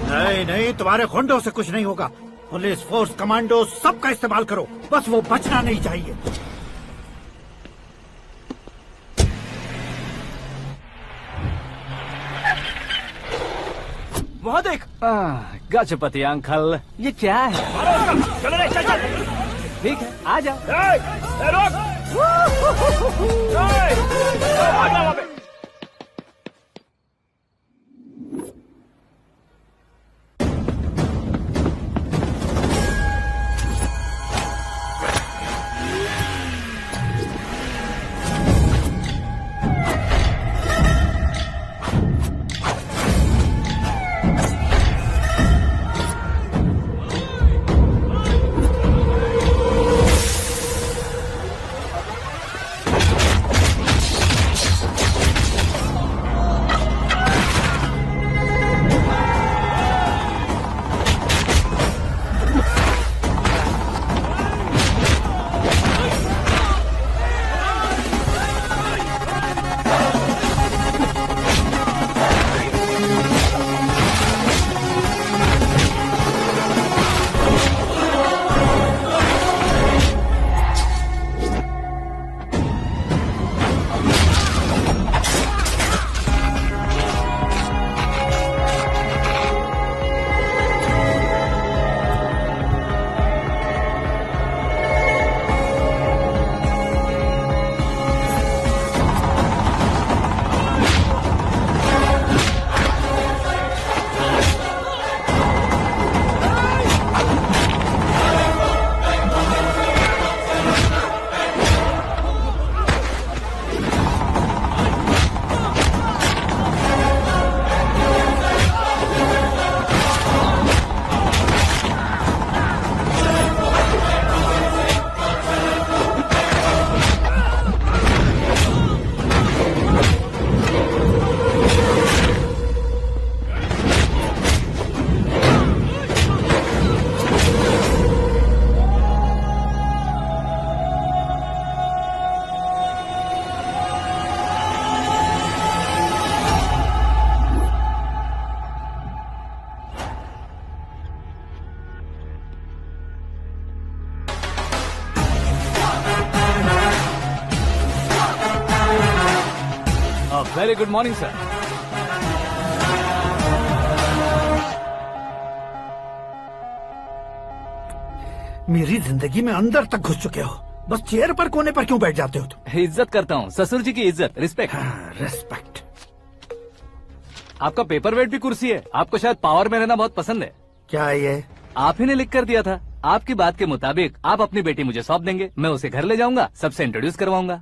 नहीं नहीं, तुम्हारे गुंडों से कुछ नहीं होगा। पुलिस फोर्स, कमांडो, सबका इस्तेमाल करो, बस वो बचना नहीं चाहिए। वहाँ देख। गजपति अंकल, ये क्या है? चलो रे, चल चल। ठीक है, आ जाओ। रोक। भाग वहाँ पे। Very good morning sir. मेरी जिंदगी में अंदर तक घुस चुके हो, बस चेयर पर कोने पर क्यों बैठ जाते हो तुम? इज्जत करता हूँ, ससुर जी की इज्जत, रिस्पेक्ट। रिस्पेक्ट। आपका पेपर वेट भी कुर्सी है। आपको शायद पावर में रहना बहुत पसंद है। क्या है ये? आप ही ने लिख कर दिया था। आपकी बात के मुताबिक आप अपनी बेटी मुझे सौंप देंगे, मैं उसे घर ले जाऊंगा, सबसे इंट्रोड्यूस करवाऊंगा।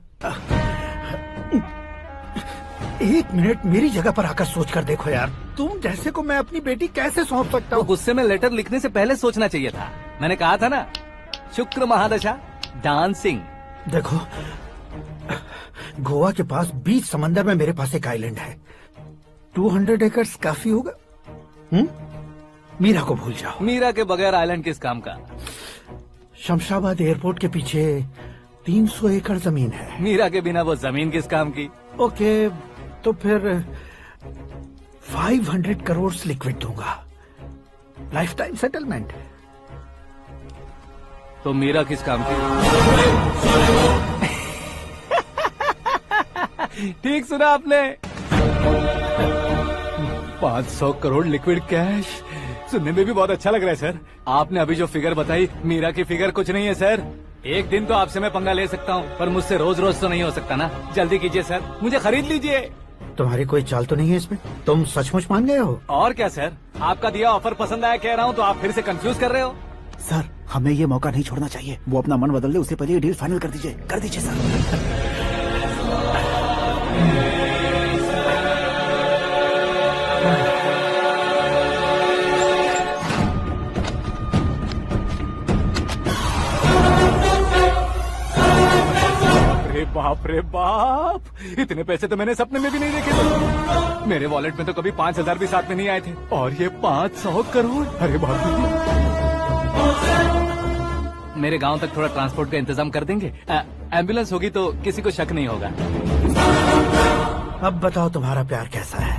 एक मिनट मेरी जगह पर आकर सोच कर देखो यार, तुम जैसे को मैं अपनी बेटी कैसे सौंप सकता तो हूँ? गुस्से में लेटर लिखने से पहले सोचना चाहिए था। मैंने कहा था ना, शुक्र महादशा डांसिंग। देखो, गोवा के पास बीच समंदर में मेरे पास एक आइलैंड है। 200 एकर्स काफी होगा। मीरा को भूल जाओ। मीरा के बगैर आइलैंड किस काम का? शमशाबाद एयरपोर्ट के पीछे 300 एकड़ जमीन है। मीरा के बिना वो जमीन किस काम की? ओके, तो फिर 500 करोड़ लिक्विड दूंगा, लाइफ टाइम सेटलमेंट। तो मीरा किस काम की? ठीक सुना आपने। 500 करोड़ लिक्विड कैश सुनने में भी बहुत अच्छा लग रहा है सर। आपने अभी जो फिगर बताई, मीरा की फिगर कुछ नहीं है सर। एक दिन तो आपसे मैं पंगा ले सकता हूँ, पर मुझसे रोज रोज तो नहीं हो सकता ना। जल्दी कीजिए सर, मुझे खरीद लीजिए। तुम्हारी कोई चाल तो नहीं है इसमें? तुम सचमुच मान गए हो? और क्या सर, आपका दिया ऑफर पसंद आया कह रहा हूँ, तो आप फिर से कंफ्यूज कर रहे हो। सर, हमें ये मौका नहीं छोड़ना चाहिए। वो अपना मन बदल दे, उससे पहले ये डील फाइनल कर दीजिए सर। बाप रे बाप, इतने पैसे तो मैंने सपने में भी नहीं देखे थे। मेरे वॉलेट में तो कभी 5,000 भी साथ में नहीं आए थे, और ये 500 करोड़। अरे बाप रे। मेरे गांव तक थोड़ा ट्रांसपोर्ट का इंतजाम कर देंगे? एम्बुलेंस होगी तो किसी को शक नहीं होगा। अब बताओ तुम्हारा प्यार कैसा है?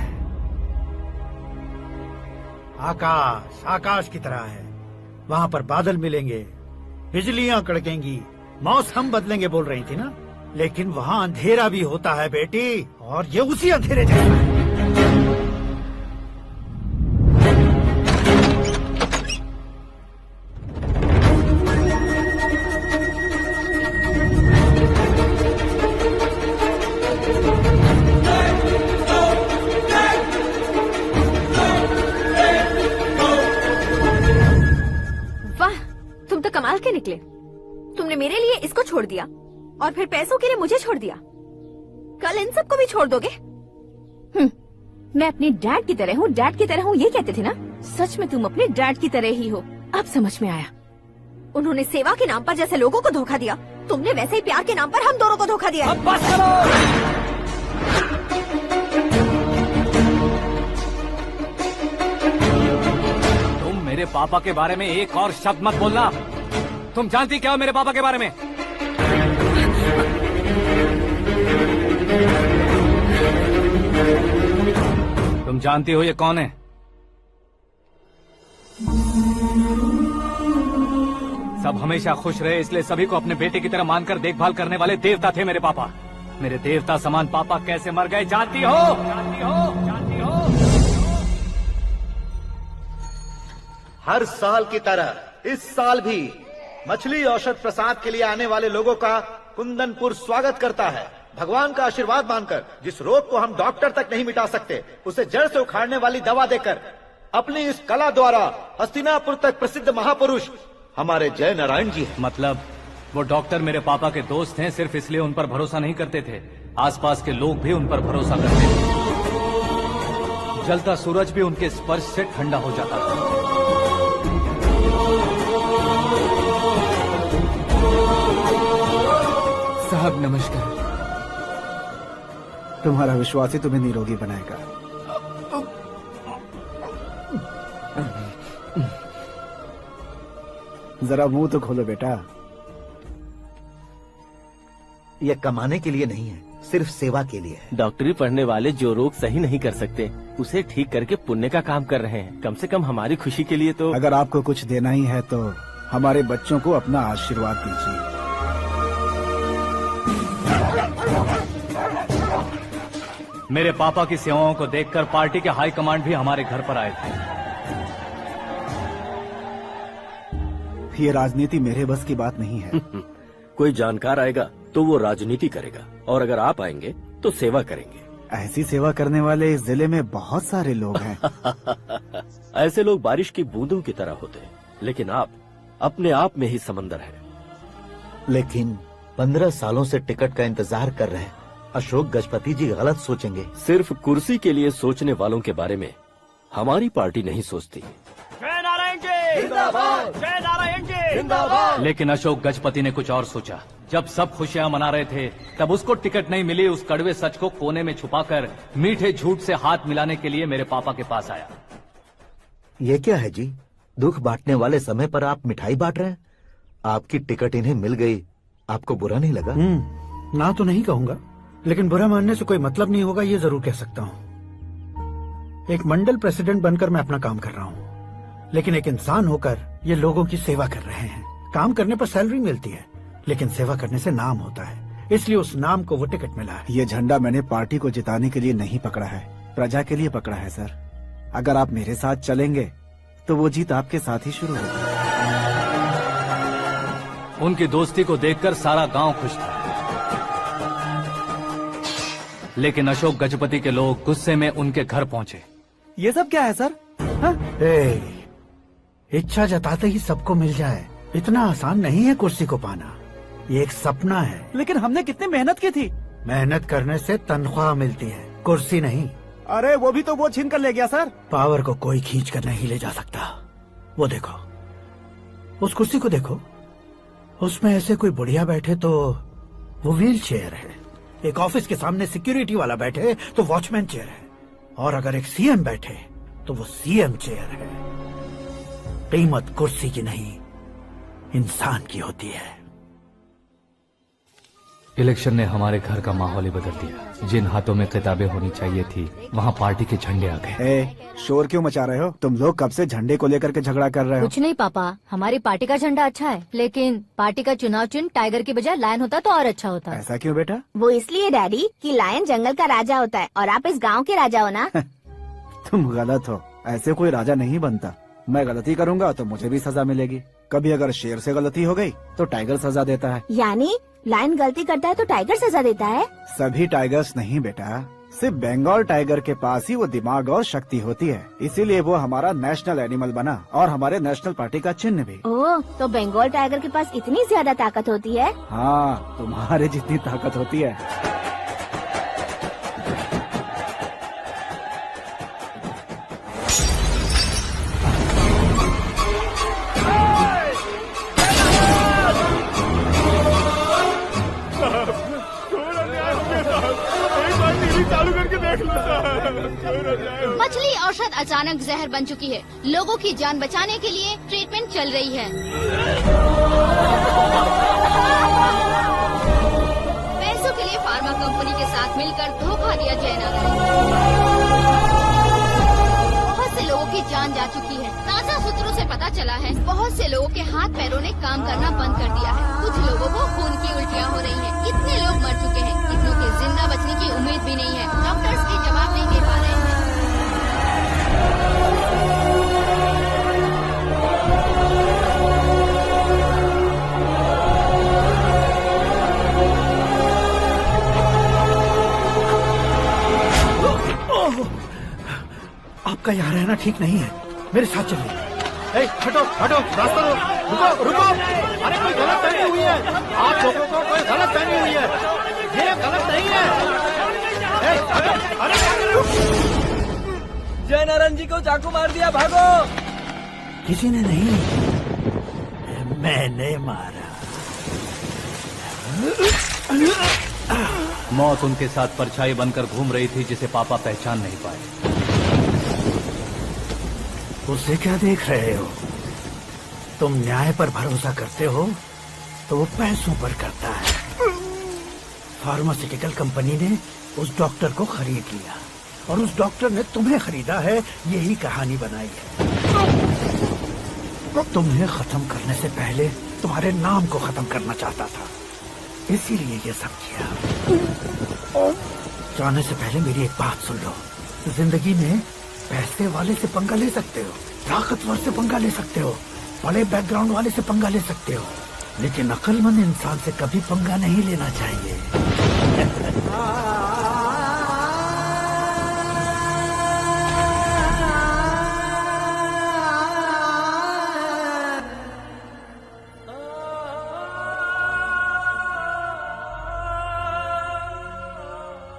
आकाश आकाश की तरह है। वहाँ पर बादल मिलेंगे, बिजलियां कड़केंगी, मौसम बदलेंगे बोल रही थी ना। लेकिन वहाँ अंधेरा भी होता है बेटी, और ये उसी अंधेरे जैसा है। वाह, तुम तो कमाल के निकले। तुमने मेरे लिए इसको छोड़ दिया और फिर पैसों के लिए मुझे छोड़ दिया। कल इन सबको भी छोड़ दोगे? मैं अपने डैड की तरह हूँ, डैड की तरह हूँ, ये कहते थे ना। सच में तुम अपने डैड की तरह ही हो। अब समझ में आया। उन्होंने सेवा के नाम पर जैसे लोगों को धोखा दिया, तुमने वैसे ही प्यार के नाम पर हम दोनों को धोखा दिया। अब बस करो। तुम मेरे पापा के बारे में एक और शब्द मत बोलना। तुम जानती क्या हो मेरे पापा के बारे में? तुम जानती हो ये कौन है? सब हमेशा खुश रहे इसलिए सभी को अपने बेटे की तरह मानकर देखभाल करने वाले देवता थे मेरे पापा। मेरे देवता समान पापा कैसे मर गए जानती हो? जानती हो? जानती हो? हर साल की तरह इस साल भी मछली औषध प्रसाद के लिए आने वाले लोगों का कुंदनपुर स्वागत करता है। भगवान का आशीर्वाद मानकर जिस रोग को हम डॉक्टर तक नहीं मिटा सकते, उसे जड़ से उखाड़ने वाली दवा देकर अपनी इस कला द्वारा हस्तिनापुर तक प्रसिद्ध महापुरुष हमारे जय नारायण जी हैं। मतलब वो डॉक्टर मेरे पापा के दोस्त हैं, सिर्फ इसलिए उन पर भरोसा नहीं करते थे। आसपास के लोग भी उन पर भरोसा करते थे। जलता सूरज भी उनके स्पर्श से ठंडा हो जाता था। साहब नमस्कार। तुम्हारा विश्वास ही तुम्हें निरोगी बनाएगा। जरा मुंह तो खोलो बेटा। यह कमाने के लिए नहीं है, सिर्फ सेवा के लिए है। डॉक्टरी पढ़ने वाले जो रोग सही नहीं कर सकते उसे ठीक करके पुण्य का काम कर रहे हैं। कम से कम हमारी खुशी के लिए तो। अगर आपको कुछ देना ही है तो हमारे बच्चों को अपना आशीर्वाद दीजिए। मेरे पापा की सेवाओं को देखकर पार्टी के हाई कमांड भी हमारे घर पर आए थे। ये राजनीति मेरे बस की बात नहीं है। कोई जानकार आएगा तो वो राजनीति करेगा, और अगर आप आएंगे तो सेवा करेंगे। ऐसी सेवा करने वाले इस जिले में बहुत सारे लोग हैं। ऐसे लोग बारिश की बूंदों की तरह होते हैं, लेकिन आप अपने आप में ही समंदर हैं। लेकिन 15 सालों से टिकट का इंतजार कर रहे हैं। अशोक गजपति जी गलत सोचेंगे। सिर्फ कुर्सी के लिए सोचने वालों के बारे में हमारी पार्टी नहीं सोचती। जय नारायण जी जिंदाबाद, जय नारायण जी जिंदाबाद। लेकिन अशोक गजपति ने कुछ और सोचा। जब सब खुशियां मना रहे थे तब उसको टिकट नहीं मिली। उस कड़वे सच को कोने में छुपाकर मीठे झूठ से हाथ मिलाने के लिए मेरे पापा के पास आया। ये क्या है जी? दुख बांटने वाले समय पर आप मिठाई बांट रहे हैं। आपकी टिकट इन्हें मिल गई, आपको बुरा नहीं लगा? ना तो नहीं कहूंगा, लेकिन बुरा मानने से कोई मतलब नहीं होगा, ये जरूर कह सकता हूँ। एक मंडल प्रेसिडेंट बनकर मैं अपना काम कर रहा हूँ, लेकिन एक इंसान होकर ये लोगों की सेवा कर रहे हैं। काम करने पर सैलरी मिलती है, लेकिन सेवा करने से नाम होता है, इसलिए उस नाम को वो टिकट मिला है। ये झंडा मैंने पार्टी को जिताने के लिए नहीं पकड़ा है, प्रजा के लिए पकड़ा है सर। अगर आप मेरे साथ चलेंगे तो वो जीत आपके साथ ही शुरू होगी। उनकी दोस्ती को देखकर सारा गांव खुश था, लेकिन अशोक गजपति के लोग गुस्से में उनके घर पहुंचे। ये सब क्या है सर? इच्छा जताते ही सबको मिल जाए, इतना आसान नहीं है कुर्सी को पाना। ये एक सपना है। लेकिन हमने कितनी मेहनत की थी। मेहनत करने से तनख्वाह मिलती है, कुर्सी नहीं। अरे वो भी तो वो छीन कर ले गया सर। पावर को कोई खींच कर नहीं ले जा सकता। वो देखो, उस कुर्सी को देखो, उसमें ऐसे कोई बुढ़िया बैठे तो वो व्हील चेयर है। एक ऑफिस के सामने सिक्योरिटी वाला बैठे तो वॉचमैन चेयर है, और अगर एक सीएम बैठे तो वो सीएम चेयर है। कीमत कुर्सी की नहीं, इंसान की होती है। इलेक्शन ने हमारे घर का माहौल ही बदल दिया। जिन हाथों में किताबें होनी चाहिए थी वहाँ पार्टी के झंडे आ गए। ए, शोर क्यों मचा रहे हो? तुम लोग कब से झंडे को लेकर के झगड़ा कर रहे हो? कुछ नहीं पापा, हमारी पार्टी का झंडा अच्छा है, लेकिन पार्टी का चुनाव चिन्ह टाइगर की बजाय लायन होता तो और अच्छा होता। ऐसा क्यों बेटा? वो इसलिए डैडी कि लायन जंगल का राजा होता है और आप इस गांव के राजा हो ना। तुम गलत हो, ऐसे कोई राजा नहीं बनता। मैं गलती करूंगा तो मुझे भी सजा मिलेगी। कभी अगर शेर से गलती हो गई तो टाइगर सजा देता है। यानी लायन गलती करता है तो टाइगर सजा देता है? सभी टाइगर्स नहीं बेटा, सिर्फ बंगाल टाइगर के पास ही वो दिमाग और शक्ति होती है, इसीलिए वो हमारा नेशनल एनिमल बना और हमारे नेशनल पार्टी का चिन्ह भी। ओह, तो बंगाल टाइगर के पास इतनी ज्यादा ताकत होती है? हाँ, तुम्हारे जितनी ताकत होती है। मछली औषध अचानक जहर बन चुकी है। लोगों की जान बचाने के लिए ट्रीटमेंट चल रही है। पैसों के लिए फार्मा कंपनी के साथ मिलकर धोखा दिया जयनारायण। बहुत से लोगों की जान जा चुकी है। ताज़ा सूत्रों से पता चला है बहुत से लोगों के हाथ पैरों ने काम करना बंद कर दिया है। कुछ लोगों को खून की उल्टियाँ हो रही हैं। कितने लोग मर चुके हैं, कितनों के जिंदा बचने की उम्मीद भी नहीं है। डॉक्टर्स भी जवाब नहीं दे पा रहे हैं। आपका यहाँ रहना ठीक नहीं है, मेरे साथ चलिए। हटो हटो, रास्ता रुको रुको। अरे कोई गलत फहमी हुई है, आप लोगों को कोई गलत फहमी हुई है, ये गलत नहीं है। जयनारायण जी को चाकू मार दिया, भागो। किसी ने नहीं, मैंने मारा। मौत उनके साथ परछाई बनकर घूम रही थी जिसे पापा पहचान नहीं पाए। उससे क्या देख रहे हो? तुम न्याय पर भरोसा करते हो तो वो पैसों पर करता है। फार्मास्यूटिकल कंपनी ने उस डॉक्टर को खरीद लिया और उस डॉक्टर ने तुम्हें खरीदा है, यही कहानी बनाई है। तुम्हें खत्म करने से पहले तुम्हारे नाम को खत्म करना चाहता था, इसीलिए ये सब किया। जाने से पहले मेरी एक बात सुन लो। जिंदगी में पैसे वाले से पंगा ले सकते हो, ताकतवर से पंगा ले सकते हो, बड़े बैकग्राउंड वाले से पंगा ले सकते हो, लेकिन अक्लमंद इंसान से कभी पंगा नहीं लेना चाहिए।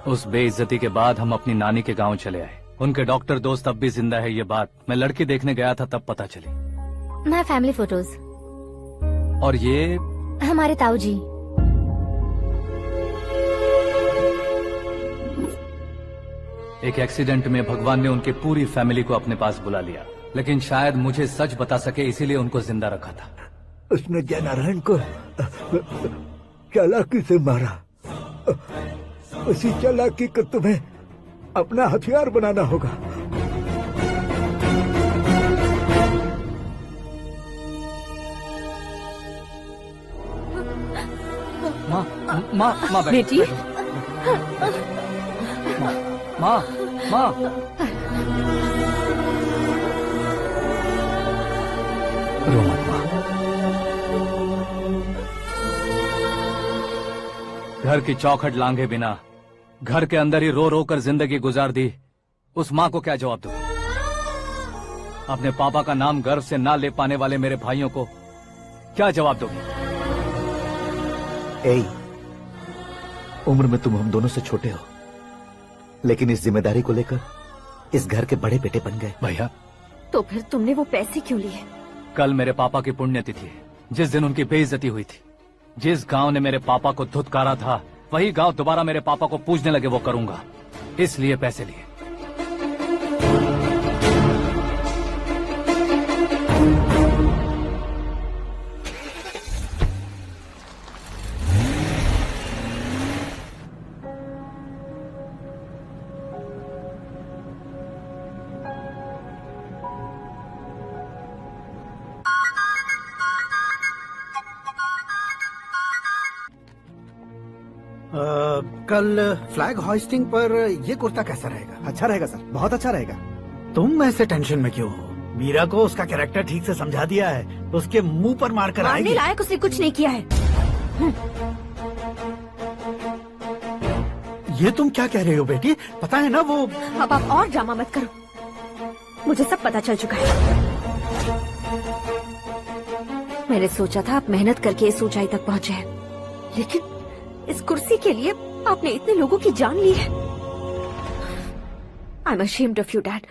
उस बेइज्जती के बाद हम अपनी नानी के गांव चले आए। उनके डॉक्टर दोस्त अब भी जिंदा है, ये बात मैं लड़की देखने गया था तब पता चली। My family photos. और ये हमारे ताऊ जी। एक एक्सीडेंट में भगवान ने उनकी पूरी फैमिली को अपने पास बुला लिया, लेकिन शायद मुझे सच बता सके इसीलिए उनको जिंदा रखा था। उसने जयनारायण को चालाकी से मारा। उसी चालाकी को तुम्हें अपना हथियार बनाना होगा। माँ माँ माँ बेटी। माँ माँ रो मत माँ। घर की चौखट लांघे बिना घर के अंदर ही रो रो कर जिंदगी गुजार दी उस माँ को क्या जवाब दूं? अपने पापा का नाम गर्व से ना ले पाने वाले मेरे भाइयों को क्या जवाब दोगे? उम्र में तुम हम दोनों से छोटे हो, लेकिन इस जिम्मेदारी को लेकर इस घर के बड़े बेटे बन गए। भैया, तो फिर तुमने वो पैसे क्यों लिए? कल मेरे पापा की पुण्यतिथि है, जिस दिन उनकी बेइज्जती हुई थी। जिस गांव ने मेरे पापा को धुतकारा था वही गांव दोबारा मेरे पापा को पूजने लगे, वो करूंगा, इसलिए पैसे लिए। कल फ्लैग होइस्टिंग पर ये कुर्ता कैसा रहेगा? अच्छा रहेगा सर, बहुत अच्छा रहेगा। तुम ऐसे टेंशन में क्यों हो? मीरा को उसका कैरेक्टर ठीक से समझा दिया है, उसके मुंह पर मारकर मारने आएगी। लायक उसने कुछ नहीं किया है। ये तुम क्या कह रहे हो बेटी? पता है ना वो। अब आप और ड्रामा मत करो, मुझे सब पता चल चुका है। मैंने सोचा था आप मेहनत करके इस ऊंचाई तक पहुंचे हैं, लेकिन इस कुर्सी के लिए आपने इतने लोगों की जान ली है। I am ashamed of you dad.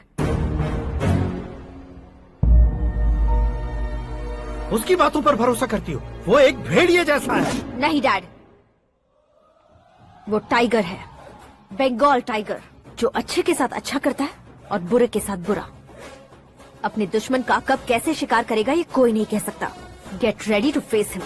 उसकी बातों पर भरोसा करती हो? वो एक भेड़िए जैसा है। नहीं डैड, वो टाइगर है, बंगाल टाइगर, जो अच्छे के साथ अच्छा करता है और बुरे के साथ बुरा। अपने दुश्मन का कब कैसे शिकार करेगा ये कोई नहीं कह सकता। Get ready to face him.